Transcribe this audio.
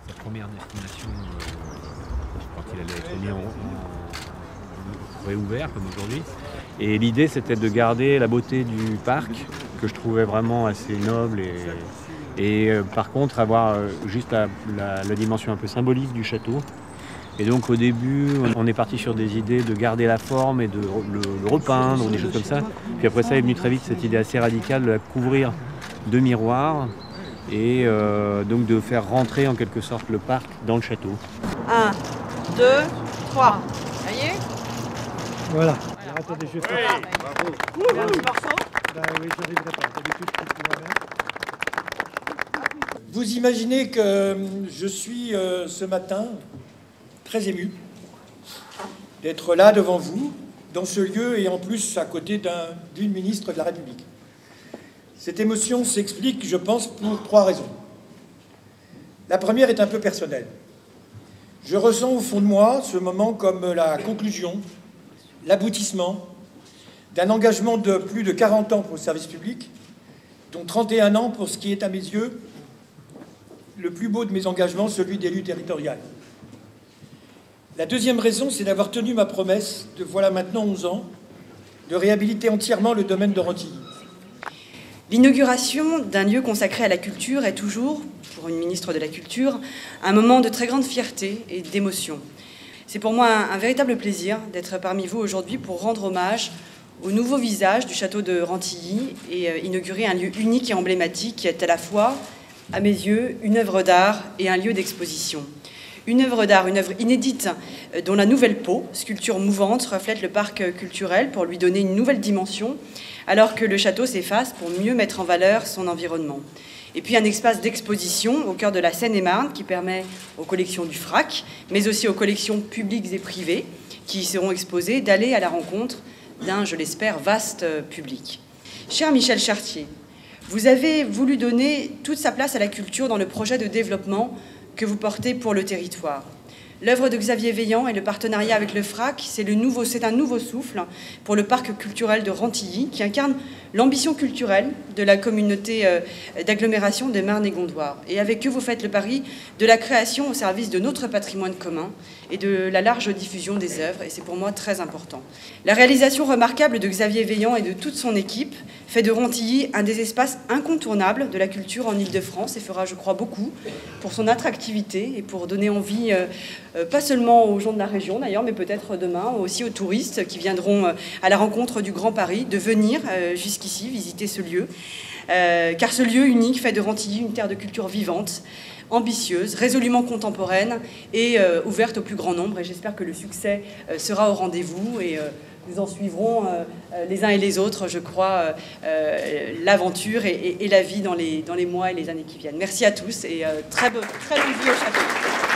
sa première destination quand il allait être mis en réouvert comme aujourd'hui. Et l'idée c'était de garder la beauté du parc que je trouvais vraiment assez noble et par contre avoir juste la dimension un peu symbolique du château. Et donc au début on est parti sur des idées de garder la forme et de le repeindre ou des choses comme ça. Puis après ça est venu très vite cette idée assez radicale de la couvrir de miroirs et donc de faire rentrer en quelque sorte le parc dans le château. 1, 2, 3. Ça y est? Voilà. Alors, attendez, je vais faire Un petit morceau. oui, j'arriverai pas. D'habitude, je fais tout moi-même. Vous imaginez que je suis ce matin très ému d'être là devant vous, dans ce lieu et en plus à côté d'une ministre de la République. Cette émotion s'explique, je pense, pour 3 raisons. La première est un peu personnelle. Je ressens au fond de moi ce moment comme la conclusion, l'aboutissement d'un engagement de plus de 40 ans pour le service public, dont 31 ans pour ce qui est à mes yeux le plus beau de mes engagements, celui d'élu territorial. La deuxième raison, c'est d'avoir tenu ma promesse de voilà maintenant 11 ans, de réhabiliter entièrement le domaine de Rantilly. L'inauguration d'un lieu consacré à la culture est toujours, pour une ministre de la Culture, un moment de très grande fierté et d'émotion. C'est pour moi un véritable plaisir d'être parmi vous aujourd'hui pour rendre hommage au nouveau visage du château de Rantilly et inaugurer un lieu unique et emblématique qui est à la fois, à mes yeux, une œuvre d'art et un lieu d'exposition. Une œuvre d'art, une œuvre inédite dont la nouvelle peau, sculpture mouvante, reflète le parc culturel pour lui donner une nouvelle dimension, alors que le château s'efface pour mieux mettre en valeur son environnement. Et puis un espace d'exposition au cœur de la Seine-et-Marne qui permet aux collections du FRAC, mais aussi aux collections publiques et privées qui y seront exposées, d'aller à la rencontre d'un, je l'espère, vaste public. Cher Michel Chartier, vous avez voulu donner toute sa place à la culture dans le projet de développement que vous portez pour le territoire. L'œuvre de Xavier Veillant et le partenariat avec le FRAC, c'est un nouveau souffle pour le parc culturel de Rantilly qui incarne l'ambition culturelle de la communauté d'agglomération de Marne et Gondoire. Et avec eux, vous faites le pari de la création au service de notre patrimoine commun et de la large diffusion des œuvres, et c'est pour moi très important. La réalisation remarquable de Xavier Veillant et de toute son équipe fait de Rantilly un des espaces incontournables de la culture en Île-de-France et fera, je crois, beaucoup pour son attractivité et pour donner envie, pas seulement aux gens de la région d'ailleurs, mais peut-être demain aussi aux touristes qui viendront à la rencontre du Grand Paris, de venir jusqu'ici visiter ce lieu, car ce lieu unique fait de Rantilly une terre de culture vivante, ambitieuse, résolument contemporaine et ouverte au plus grand nombre. Et j'espère que le succès sera au rendez-vous et nous en suivrons les uns et les autres, je crois, l'aventure et la vie dans les mois et les années qui viennent. Merci à tous et très bonne vie au château.